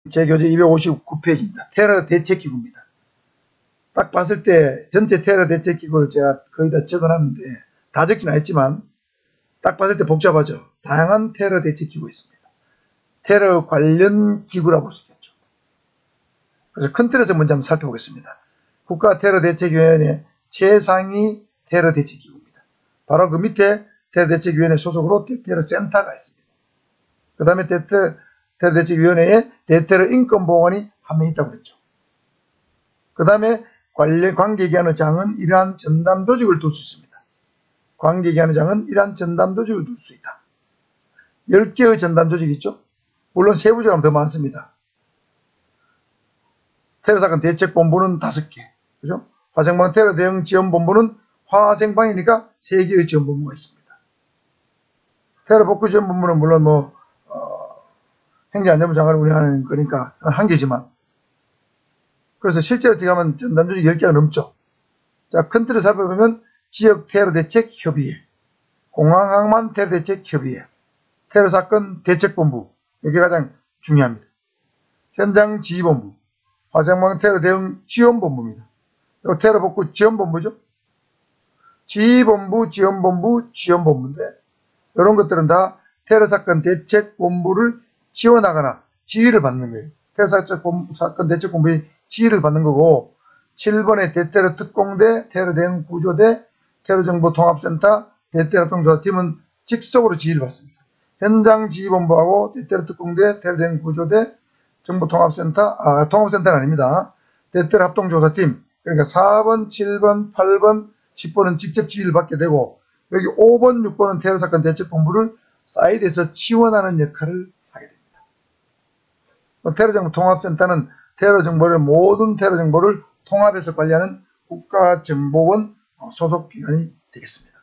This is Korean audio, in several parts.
제 교재 259페이지입니다. 테러 대책기구입니다. 딱 봤을 때 전체 테러 대책기구를 제가 거의 다 적어놨는데 다 적진 않았지만 딱 봤을 때 복잡하죠. 다양한 테러 대책기구가 있습니다. 테러 관련 기구라고 볼 수 있겠죠. 그래서 큰 틀에서 먼저 한번 살펴보겠습니다. 국가테러대책위원회 최상위 테러대책기구입니다. 바로 그 밑에 테러대책위원회 소속으로 대테러센터가 있습니다. 그 다음에 테러대책위원회에 대테러인권보호관이 한 명 있다고 그랬죠. 그 다음에 관계기관의 장은 이러한 전담조직을 둘 수 있습니다. 관계기관의 장은 이러한 전담조직을 둘 수 있다. 10개의 전담조직이 있죠. 물론 세부적으로 더 많습니다. 테러사건 대책본부는 5개. 그죠? 화생방 테러 대응 지원본부는 화생방이니까 3개의 지원본부가 있습니다. 테러 복구 지원본부는 물론 행정안전부 장관을 운영하는 거니까 1개지만. 그래서 실제로 들어가면 전담조직이 10개가 넘죠. 자, 큰 틀을 살펴보면 지역 테러 대책 협의회, 공항항만 테러 대책 협의회, 테러사건 대책본부, 이게 가장 중요합니다. 현장 지휘본부, 화생방 테러 대응 지원본부입니다. 이거 테러 복구 지원본부죠. 지휘본부, 지원본부인데 이런 것들은 다 테러사건 대책본부를 지원하거나 지휘를 받는 거예요. 테러사건 대책본부의 지휘를 받는 거고 7번의 대테러 특공대, 테러 대응 구조대, 테러정보통합센터, 대테러 합동조사팀은 직속으로 지휘를 받습니다. 현장 지휘본부하고 대테러 특공대, 테러 대응 구조대, 정보통합센터, 통합센터는 아닙니다. 대테러 합동조사팀, 그러니까 4번, 7번, 8번, 10번은 직접 지휘를 받게 되고 여기 5번, 6번은 테러사건 대책본부를 사이드에서 지원하는 역할을 하게 됩니다. 테러정보통합센터는 모든 테러 정보를 통합해서 관리하는 국가정보원 소속기관이 되겠습니다.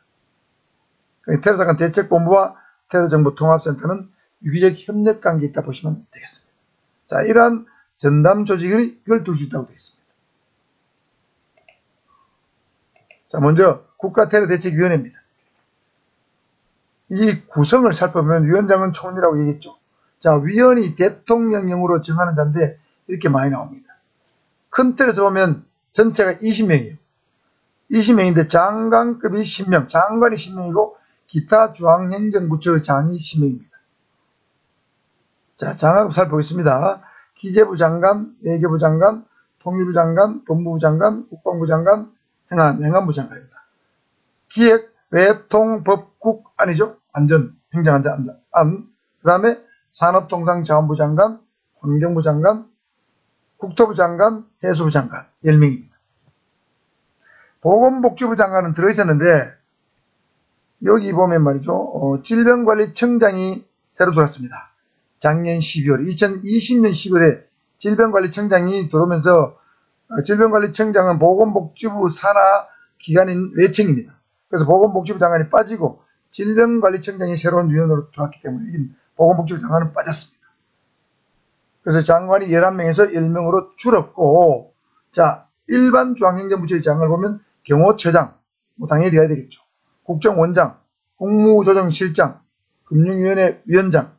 테러사건 대책본부와 테러정보통합센터는 유기적 협력관계에 있다 보시면 되겠습니다. 자, 이러한 전담 조직을 둘 수 있다고 되어 있습니다. 자, 먼저 국가테러대책위원회입니다. 이 구성을 살펴보면 위원장은 총리라고 얘기했죠. 자, 위원이 대통령령으로 정하는 자인데 이렇게 많이 나옵니다. 큰 틀에서 보면 전체가 20명이에요. 20명인데 장관급이 10명, 장관이 10명이고 기타 중앙행정부처의 장이 10명입니다. 자, 장하고 살펴보겠습니다. 기재부 장관, 외교부 장관, 통일부 장관, 법무부 장관, 국방부 장관, 행안부 장관입니다. 기획, 외통, 법국 아니죠? 안전, 행정안전, 그 다음에 산업통상자원부 장관, 환경부 장관, 국토부 장관, 해수부 장관 10명입니다. 보건복지부 장관은 들어있었는데 여기 보면 말이죠. 질병관리청장이 새로 들어왔습니다. 작년 12월, 2020년 10월에 질병관리청장이 들어오면서 질병관리청장은 보건복지부 산하 기관인 외청입니다. 그래서 보건복지부 장관이 빠지고 질병관리청장이 새로운 위원으로 들어왔기 때문에 보건복지부 장관은 빠졌습니다. 그래서 장관이 11명에서 10명으로 줄었고, 자, 일반 중앙행정부처의 장을 보면 경호처장, 당연히 돼야 되겠죠. 국정원장, 국무조정실장, 금융위원회 위원장,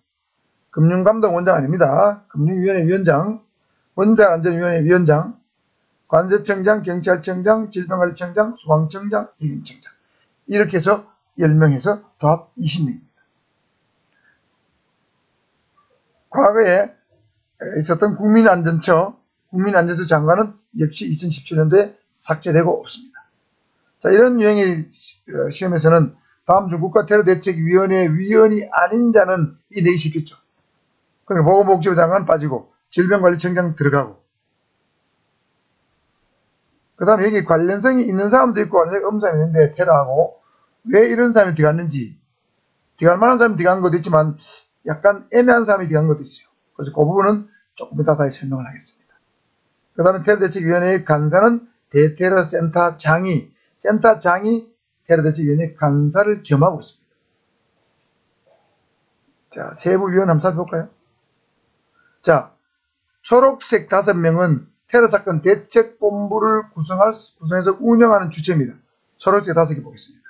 금융감독원장 아닙니다. 금융위원회 위원장, 원자안전위원회 위원장, 관세청장, 경찰청장, 질병관리청장, 소방청장, 기금청장. 이렇게 해서 10명에서 더합 20명입니다. 과거에 있었던 국민안전처 장관은 역시 2017년도에 삭제되고 없습니다. 자, 이런 유형의 시험에서는 다음 중 국가테러대책위원회 위원이 아닌 자는 이 넷이 있겠죠. 그러니까 보건복지부 장관 빠지고 질병관리청장 들어가고 그 다음에 여기 관련성이 있는 사람도 있고 관련성이 없는 사람이 있는데 테러하고 왜 이런 사람이 들어갔는지 들어갈 만한 사람이 들어간 것도 있지만 약간 애매한 사람이 들어간 것도 있어요. 그래서 그 부분은 조금 이따 다시 설명을 하겠습니다. 그 다음에 테러대책위원회의 간사는 대테러센터장이 테러대책위원회 간사를 겸하고 있습니다. 자, 세부위원 한번 살펴볼까요? 자, 초록색 5명은 테러사건 대책본부를 구성해서 운영하는 주체입니다. 초록색 5개 보겠습니다.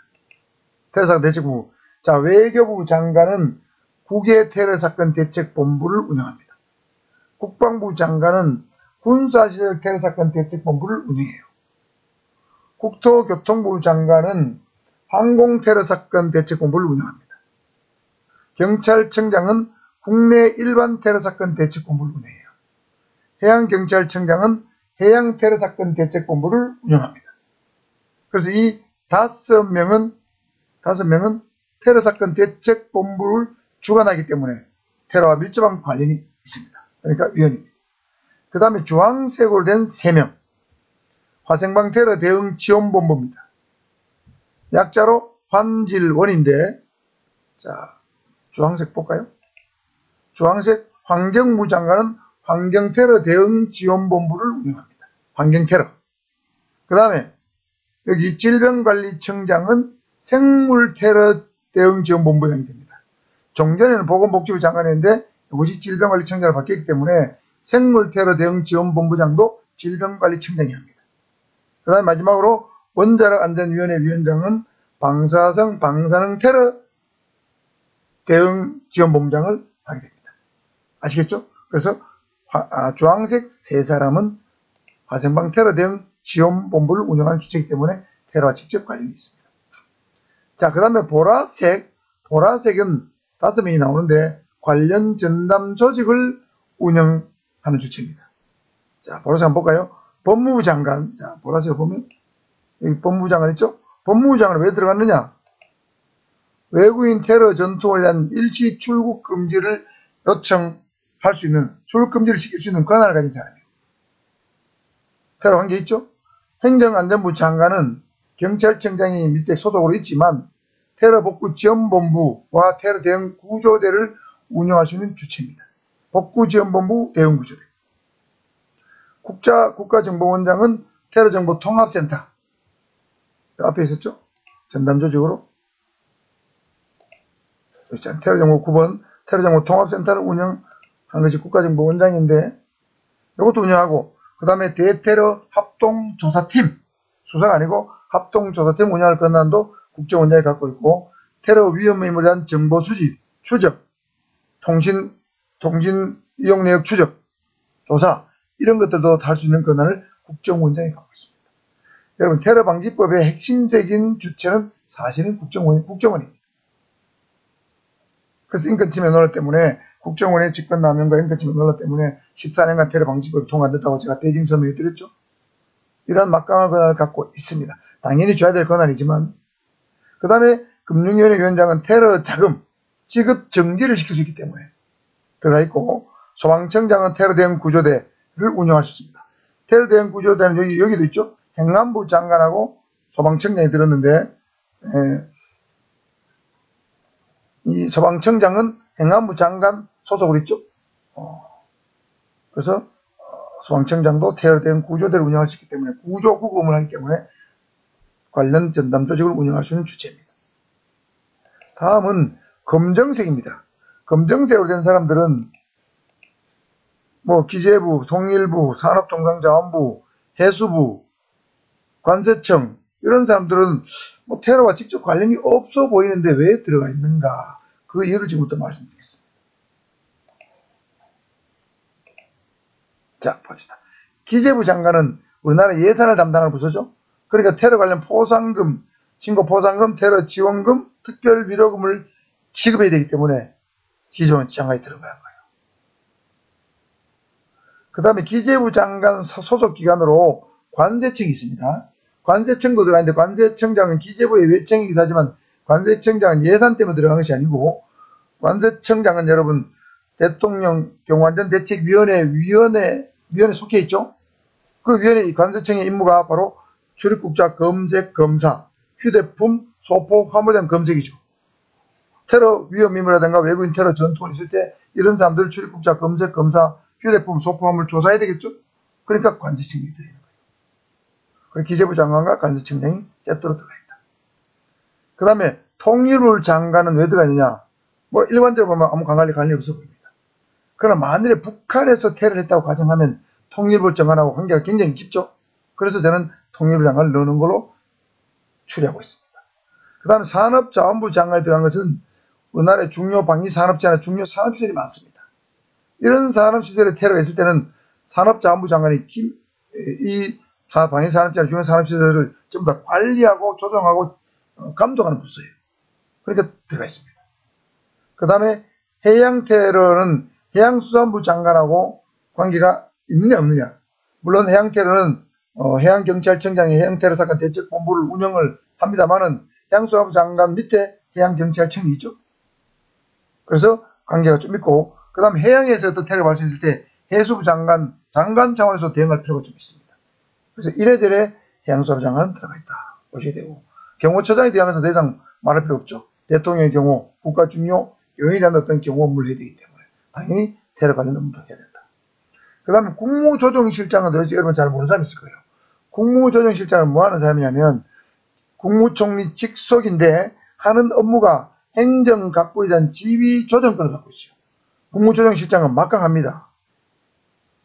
테러사건 대책본부. 자, 외교부 장관은 국외 테러사건 대책본부를 운영합니다. 국방부 장관은 군사시설 테러사건 대책본부를 운영해요. 국토교통부 장관은 항공테러사건 대책본부를 운영합니다. 경찰청장은 국내 일반 테러사건 대책본부를 운영해요. 해양경찰청장은 해양테러사건 대책본부를 운영합니다. 그래서 이 5명은 테러사건 대책본부를 주관하기 때문에 테러와 밀접한 관련이 있습니다. 그러니까 위원입니다. 그 다음에 주황색으로 된 3명, 화생방 테러 대응 지원본부입니다. 약자로 환질원인데, 자, 주황색 볼까요? 주황색 환경부 장관은 환경테러 대응 지원본부를 운영합니다. 환경테러. 그 다음에 여기 질병관리청장은 생물테러 대응 지원본부장이 됩니다. 종전에는 보건복지부 장관이었는데 이것이 질병관리청장으로 바뀌었기 때문에 생물테러 대응 지원본부장도 질병관리청장이 합니다. 그 다음에 마지막으로 원자력안전위원회 위원장은 방사성 방사능 테러 대응 지원본부장을 하게 됩니다. 아시겠죠? 그래서 주황색 3사람은 화생방 테러 대응 지원본부를 운영하는 주체이기 때문에 테러와 직접 관련이 있습니다. 자, 그 다음에 보라색은 5명이 나오는데 관련 전담 조직을 운영하는 주체입니다. 자, 보라색 한번 볼까요? 법무부 장관. 자, 보라색을 보면 여기 법무부 장관 있죠? 법무부 장관은 왜 들어갔느냐? 외국인 테러 전투에 대한 일시 출국 금지를 요청할 수 있는, 출국 금지를 시킬 수 있는 권한을 가진 사람이에요. 테러 관계 있죠? 행정안전부 장관은 경찰청장이 밑에 소속으로 있지만 테러 복구 지원본부와 테러 대응 구조대를 운영할 수 있는 주체입니다. 복구지원본부 대응구조대. 국가정보원장은 테러정보통합센터. 앞에 있었죠? 전담조직으로. 테러정보 9번 테러정보통합센터를 운영한 것이 국가정보원장인데 이것도 운영하고, 그 다음에 대테러 합동조사팀, 수사가 아니고 합동조사팀 운영할 권한도 국정원장이 갖고 있고, 테러 위험 인물에 대한 정보 수집, 추적, 통신 이용 내역 추적, 조사, 이런 것들도 할 수 있는 권한을 국정원장이 갖고 있습니다. 여러분, 테러방지법의 핵심적인 주체는 사실은 국정원입니다. 그래서 인권침해 논란 때문에 국정원의 직권남용과 인권침해 논란 때문에 14년간 테러방지법이 통과됐다고 제가 대진 설명해 드렸죠. 이런 막강한 권한을 갖고 있습니다. 당연히 줘야 될 권한이지만, 그 다음에 금융위원회 위원장은 테러 자금 지급 정지를 시킬 수 있기 때문에 들어가 있고, 소방청장은 테러 대응 구조대를 운영할 수 있습니다. 테러 대응 구조대는 여기도 있죠. 행안부 장관하고 소방청장이 들었는데, 이 소방청장은 행안부 장관 소속으로 있죠. 그래서 소방청장도 테러 대응 구조대를 운영할 수 있기 때문에 구조 구금을 하기 때문에 관련 전담 조직을 운영할 수 있는 주체입니다. 다음은 검정색입니다. 검정색으로 된 사람들은 뭐 기재부, 통일부, 산업통상자원부, 해수부, 관세청, 이런 사람들은 뭐 테러와 직접 관련이 없어 보이는데 왜 들어가 있는가? 그 이유를 지금부터 말씀드리겠습니다. 자, 봅시다. 기재부 장관은 우리나라 예산을 담당하는 부서죠. 그러니까 테러 관련 포상금, 신고 포상금, 테러 지원금, 특별 위로금을 지급해야 되기 때문에 기재부 장관이 들어가야 해요. 그 다음에 기재부 장관 소속 기관으로 관세청이 있습니다. 관세청도 들어가는데 관세청장은 기재부의 외청이기도 하지만 관세청장은 예산 때문에 들어간 것이 아니고, 관세청장은 여러분 대통령 경호안전대책위원회 속해 있죠. 그 위원회 관세청의 임무가 바로 출입국자 검색 검사, 휴대폰 소포 화물량 검색이죠. 테러 위험 인물이라든가 외국인 테러 전투가 있을 때 이런 사람들 출입국자 검색 검사, 휴대폰 소포 화물 조사해야 되겠죠. 그러니까 관세청이 들어있는 거예요. 그리고 기재부 장관과 관세청장이 세트로 들어가 있다. 그 다음에 통일부 장관은 왜 들어가 있느냐? 뭐 일반적으로 보면 아무 관련이 없어 보입니다. 그러나 만일에 북한에서 테러를 했다고 가정하면 통일부 장관하고 관계가 굉장히 깊죠. 그래서 저는 통일부 장관을 넣는 걸로 추리하고 있습니다. 그 다음에 산업자원부 장관이 들어간 것은 우리나라의 중요 방위산업체나 중요 산업시설이 많습니다. 이런 산업시설에 테러가 있을 때는 산업자원부 장관이 이 방위산업자의 중요한 산업시설을 전부 다 관리하고 조정하고 감독하는 부서예요. 그러니까 들어가 있습니다. 그 다음에 해양테러는 해양수산부 장관하고 관계가 있느냐 없느냐. 물론 해양테러는 해양경찰청장이 해양테러 사건 대책본부를 운영을 합니다만은 해양수산부 장관 밑에 해양경찰청이 있죠. 그래서 관계가 좀 있고, 그 다음 해양에서 어떤 테러가 발생했을 때 해수부 장관 차원에서 대응할 필요가 좀 있습니다. 그래서 이래저래 해양수산부 장관은 들어가 있다 보셔야 되고, 경호처장에 대항해서 더 이상 말할 필요 없죠. 대통령의 경우 국가 중요 요인이라는 어떤 경우 업무를 해야 되기 때문에 당연히 테러 관련 업무도 해야 된다. 그 다음에 국무조정실장은 여러분 잘 모르는 사람이 있을 거예요. 국무조정실장은 뭐 하는 사람이냐면 국무총리 직속인데 하는 업무가 행정각부에 대한 지휘조정권을 갖고 있어요. 국무조정실장은 막강합니다.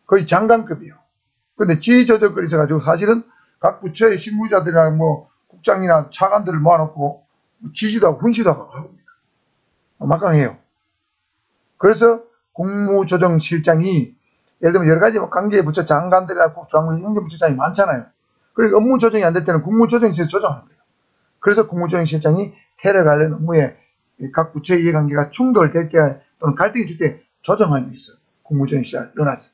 거의 장관급이에요. 근데 지휘조정권이 있어가지고 사실은 각 부처의 실무자들이나 뭐 국장이나 차관들을 모아놓고 지시도 하고 훈시도 하고 합니다. 막강해요. 그래서 국무조정실장이 예를 들면 여러 가지 관계부처 장관들이나 국장관, 행정부처장이 많잖아요. 그러니까 업무 조정이 안 될 때는 국무조정실에서 조정하는 거예요. 그래서 국무조정실장이 테러 관련 업무에 각 부처의 이해관계가 충돌될 때 또는 갈등이 있을 때 조정하는 게 있어요. 국무조정실장을 넣어놨어요.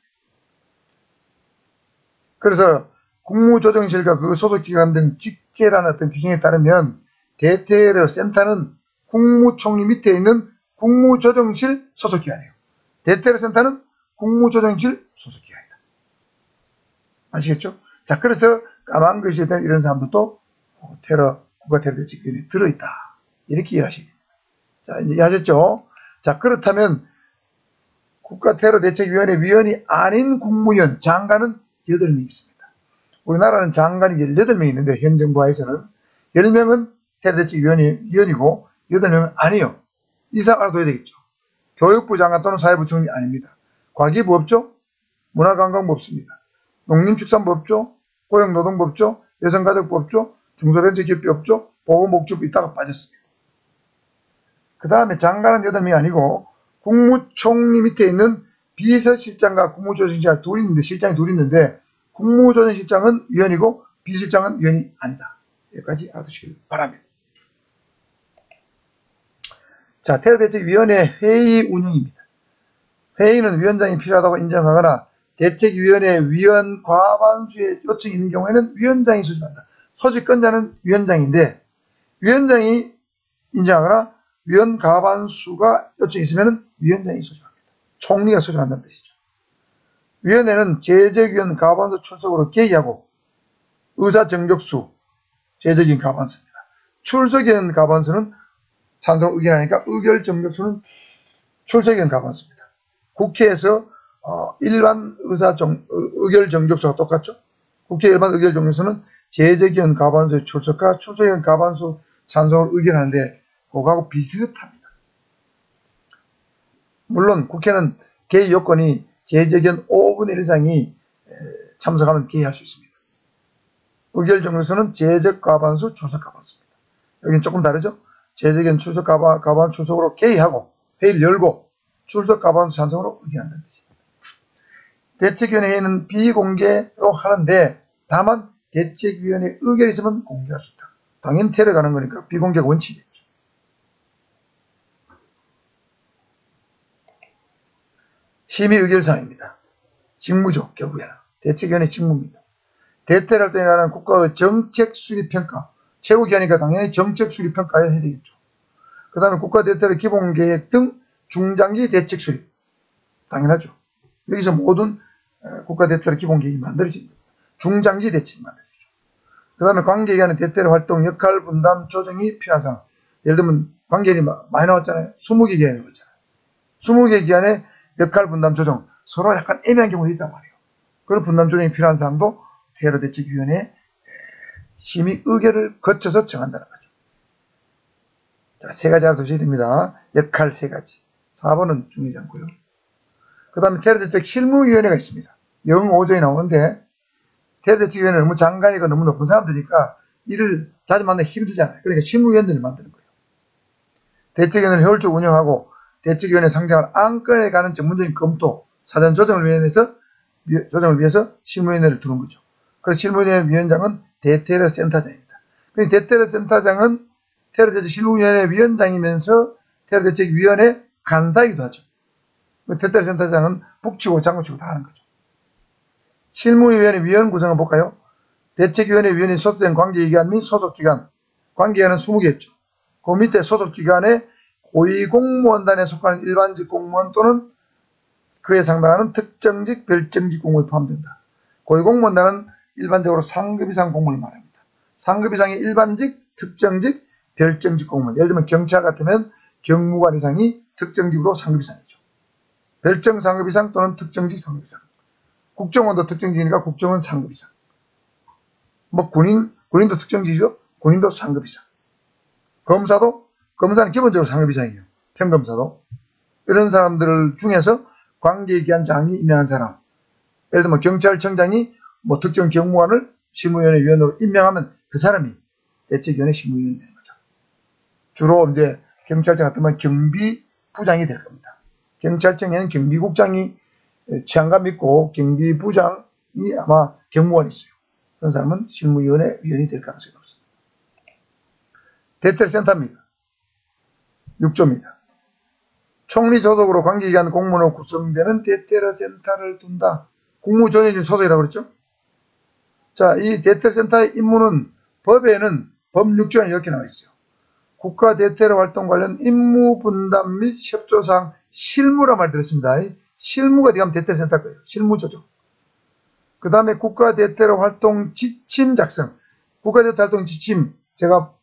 그래서 국무조정실과 그 소속기관 등 직제라는 어떤 규정에 따르면 대테러 센터는 국무총리 밑에 있는 국무조정실 소속기관이에요. 대테러 센터는 국무조정실 소속기관이다. 아시겠죠? 자, 그래서 까만 글씨에 대한 이런 사람들도 국가테러 대책위원회에 들어있다. 이렇게 이해하시면 됩니다. 자, 이제 이해하셨죠? 자, 그렇다면 국가테러 대책위원회 위원이 아닌 국무위원, 장관은 8명 있습니다. 우리나라는 장관이 18명 있는데 현 정부 하에서는 10명은 테러대책위원이고 8명은 아니에요. 이상 알아둬야 되겠죠. 교육부 장관 또는 사회부 총리 아닙니다. 과기부 없죠? 문화관광부 없습니다. 농림축산부 없죠? 고용노동부 없죠? 여성가족부 없죠? 중소벤처기업부 없죠? 보건복지부 있다가 빠졌습니다. 그 다음에 장관은 8명이 아니고 국무총리 밑에 있는 비서실장과 국무조정실장 둘이 있는데, 실장이 둘이 있는데 국무조정실장은 위원이고 비서실장은 위원이 아니다. 여기까지 알아두시길 바랍니다. 자, 테러대책위원회 회의 운영입니다. 회의는 위원장이 필요하다고 인정하거나 대책위원회 위원 과반수의 요청이 있는 경우에는 위원장이 소집한다. 소집권자는 위원장인데 위원장이 인정하거나 위원 과반수가 요청이 있으면 위원장이 소집합니다. 총리가 소집한다는 뜻이죠. 위원회는 재적위원 과반수 출석으로 개의하고 의사 정격수 재적인 과반수입니다. 출석위원 과반수는 찬성 의견하니까 의결 정격수는 출석위원 과반수입니다. 국회에서 일반 의결 정격수가 똑같죠. 국회 일반 의결 정격수는 재적위원 과반수의 출석과 출석위원 과반수 찬성을 의견하는데 그거하고 비슷합니다. 물론 국회는 개의 요건이 재적위원 5분의 1 이상이 참석하면 개의할 수 있습니다. 의결 정격수는 재적 과반수, 출석 과반수입니다. 여기는 조금 다르죠. 재적위원 출석 과반 출석으로 개의하고 회의를 열고 출석 과반수 찬성으로 의견한다는 뜻입니다. 대책위원회 회의는 비공개로 하는데 다만 대책위원회 의결이 있으면 공개할 수 있다. 당연히 테러 가는 거니까 비공개가 원칙이죠. 심의 의결사항입니다. 직무죠. 결국에는 대책위원회 직무입니다. 대테러 활동에 관한 국가의 정책 수립 평가, 최고기관이니까 당연히 정책 수립 평가를 해야 되겠죠. 그 다음에 국가 대테러 기본 계획 등 중장기 대책 수립, 당연하죠. 여기서 모든 국가 대테러 기본 계획이 만들어집니다. 중장기 대책이 만들어지죠. 그 다음에 관계기관의 대테러 활동 역할 분담 조정이 필요한 상황. 예를 들면 관계기관이 많이 나왔잖아요. 20개 기관이 나왔잖아요. 20개 기관의 역할 분담 조정, 서로 약간 애매한 경우가 있단 말이에요. 그런 분담 조정이 필요한 사항도 테러 대책위원회 심의 의결을 거쳐서 정한다는 거죠. 자, 세 가지 알아두셔야 됩니다. 역할 3가지. 4번은 중요하지 않고요. 그 다음에 테러대책 실무위원회가 있습니다. 영 5조에 나오는데 테러대책위원회 너무 장관이고 너무 높은 사람들이니까 일을 자주 만나기 힘들잖아요. 그러니까 실무위원들을 만드는 거예요. 대책위원회를 효율적으로 운영하고 대책위원회 상정할 안건에 관한 전문적인 검토, 사전 조정을 위해서 실무위원회를 두는 거죠. 그래서 실무위원회 위원장은 대테러 센터장입니다. 대테러 센터장은 테러대책 실무위원회 위원장이면서 테러대책위원회 간사이기도 하죠. 대테러 센터장은 북치고 장구치고 다 하는 거죠. 실무위원회 위원 구성을 볼까요? 대책위원회 위원이 소속된 관계기관 및 소속기관, 관계기관은 20개였죠. 그 밑에 소속기관에 고위공무원단에 속하는 일반직 공무원 또는 그에 상당하는 특정직, 별정직 공무원이 포함된다. 고위공무원단은 일반적으로 상급 이상 공무원을 말합니다. 상급 이상의 일반직, 특정직, 별정직 공무원. 예를 들면 경찰 같으면 경무관 이상이 특정직으로 상급 이상이죠. 별정 상급 이상 또는 특정직 상급 이상. 국정원도 특정직이니까 국정원 상급 이상. 뭐 군인도 특정직이죠. 군인도 상급 이상. 검사는 기본적으로 상급 이상이에요. 평검사도. 이런 사람들 중에서 관계기관장이 임명한 사람. 예를 들면 경찰청장이 뭐 특정 경무관을 실무위원회 위원으로 임명하면 그 사람이 대책위원회 실무위원이 되는 거죠. 주로 이제 경찰청 같으면 경비부장이 될 겁니다. 경찰청에는 경비국장이 치안감 있고 경비부장이 아마 경무관이 있어요. 그런 사람은 실무위원회 위원이 될 가능성이 높습니다. 대테러센터입니다. 6조입니다. 총리 소속으로 관계기관 공무원으로 구성되는 대테러센터를 둔다. 국무조정실 소속이라고 그랬죠? 자, 이 대테러센터의 임무는 법에는 법 6조에 이렇게 나와 있어요. 국가 대테러 활동 관련 임무 분담 및 협조사항 실무란 말 들었습니다. 실무가 어디 가면 대테러센터 거예요. 실무조정. 그 다음에 국가 대테러 활동 지침 작성. 국가 대테러 활동 지침 제가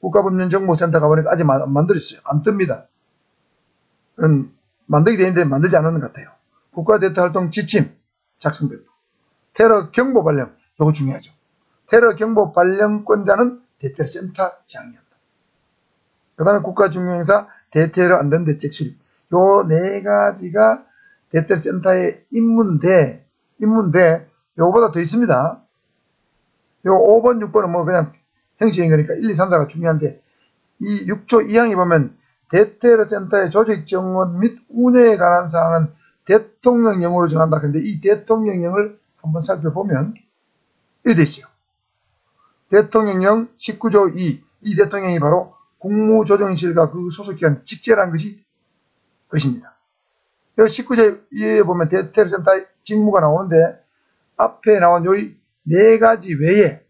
국가법령정보센터 가보니까 아직 안 만들었어요. 안 뜹니다. 만들게 되어 있는데 만들지 않는 것 같아요. 국가 대테러 활동 지침 작성 배포. 테러 경보 발령. 이거 중요하죠. 테러 경보 발령권자는 대테러센터장이었다. 그 다음에 국가중요행사 대테러 안전대책 수립. 요 네 가지가 대테러센터의 임무인데 요거보다 더 있습니다. 요 5번, 6번은 뭐 그냥 형식인 거니까 1, 2, 3, 4가 중요한데 이 6조 2항에 보면 대테러센터의 조직 정원 및 운영에 관한 사항은 대통령령으로 정한다. 근데 이 대통령령을 한번 살펴보면 이렇게 돼 있어요. 대통령령 19조 2. 이 대통령이 바로 국무조정실과 그 소속기관 직제라는 것입니다. 19조 2에 보면 대테러센터의 직무가 나오는데 앞에 나온 요 네 가지 외에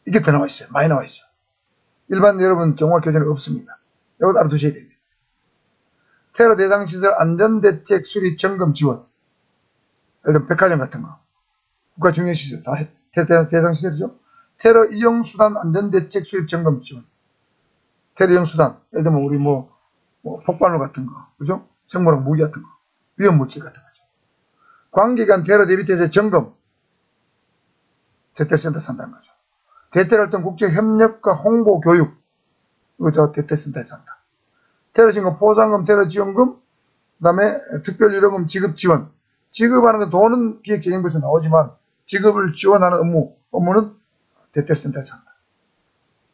이게 더 나와 있어요. 많이 나와 있어요. 일반 여러분 경우와 교재는 없습니다. 이것도 알아두셔야 됩니다. 테러 대상 시설 안전대책 수립 점검 지원. 예를 들면 백화점 같은 거. 국가 중요 시설 다 테러 대상 시설이죠. 테러 이용 수단 안전대책 수립 점검 지원. 테러 이용 수단. 예를 들면 우리 뭐 폭발물 같은 거, 그죠? 생물학 무기 같은 거, 위험 물질 같은 거죠. 관계기관 테러 대비 태세 점검. 대테러센터 산다는 거죠. 대테러 활동 국제 협력과 홍보 교육. 이거 대테러센터에 산다. 테러 신고 포상금, 테러 지원금, 그 다음에 특별 유료금 지급 지원. 지급하는 건 돈은 기획재정부에서 나오지만 지급을 지원하는 업무는 대테러센터에 산다.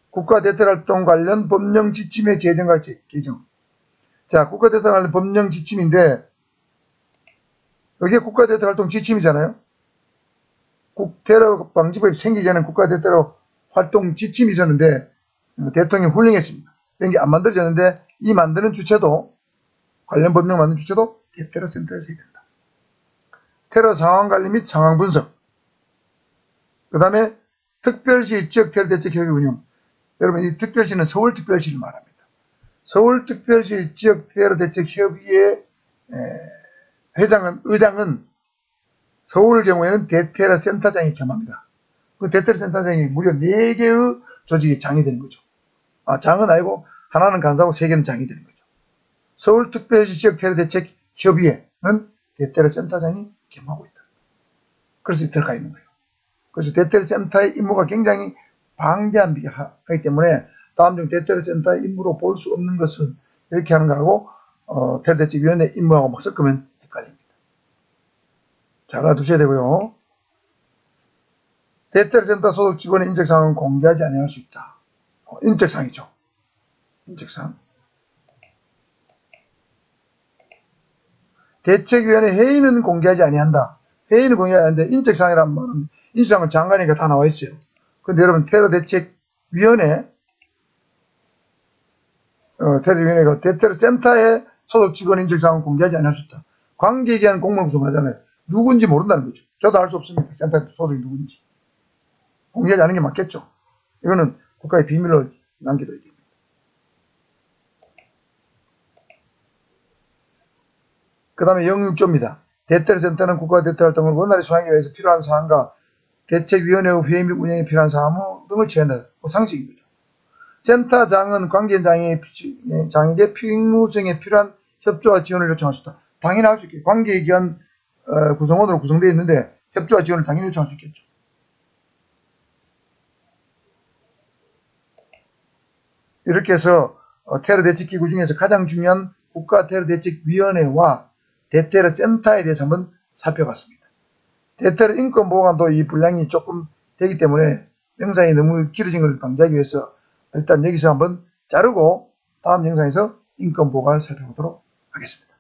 국가 대테러 활동 관련 법령 지침의 제정과 개정. 자, 국가 대테러 관련 법령 지침인데 여기에 국가 대테러 활동 지침이잖아요. 테러 방지법이 생기기 전에 국가 대테러 활동 지침이 있었는데 대통령이 훌륭했습니다. 이런 게 안 만들어졌는데 이 만드는 주체도 관련 법령 만드는 주체도 대테러센터에서 해야 된다. 테러 상황 관리 및 상황 분석. 그 다음에 특별시 지역 테러 대책 협의 운영. 여러분 이 특별시는 서울특별시를 말합니다. 서울특별시 지역 테러 대책 협의회 의장은 서울 경우에는 대테러 센터장이 겸합니다. 그 대테러 센터장이 무려 4개의 조직의 장이 되는 거죠. 장은 아니고 하나는 간사고 3개는 장이 되는 거죠. 서울특별시 지역 테러 대책 협의회는 대테러 센터장이 겸하고 있다. 그래서 들어가 있는 거예요. 그래서 대테러 센터의 임무가 굉장히 방대한 비하기 때문에 다음 중 대테러 센터의 임무로 볼 수 없는 것은 이렇게 하는 거하고 테러 대책위원회 임무하고 막 섞으면 헷갈립니다. 잘 알아두셔야 되고요. 대테러센터 소속 직원의 인적사항은 공개하지 아니할 수 있다. 인적사항이죠. 인적사항. 대책위원회 회의는 공개하지 아니한다. 회의는 공개하지 않는데 인적사항이란 말은 인수상은 장관이니까 다 나와 있어요. 근데 여러분 테러대책위원회 테러위원회가 대테러센터에 소속 직원 인적사항은 공개하지 않을 수 있다. 관계기관 공무원 구성하잖아요. 누군지 모른다는 거죠. 저도 알 수 없습니다. 센터 소속이 누군지. 공개하지 않는 게 맞겠죠. 이거는 국가의 비밀로 남겨둬야 됩니다. 그 다음에 06조입니다. 대테러센터는 국가 대테러 활동을 원활히 수행하기 위해서 필요한 사항과 대책위원회의 회의 및 운영에 필요한 사항 등을 취한다. 상식인 거죠. 센터장은 관계장에게 필무 수행에 필요한 협조와 지원을 요청할 수 있다. 당연히 할 수 있겠죠. 관계기관 구성원으로 구성되어 있는데 협조와 지원을 당연히 요청할 수 있겠죠. 이렇게 해서 테러 대책기구 중에서 가장 중요한 국가테러대책위원회와 대테러센터에 대해서 한번 살펴봤습니다. 대테러 인권보호관도 이 분량이 조금 되기 때문에 영상이 너무 길어진 걸 방지하기 위해서 일단 여기서 한번 자르고 다음 영상에서 인권보호관을 살펴보도록 하겠습니다.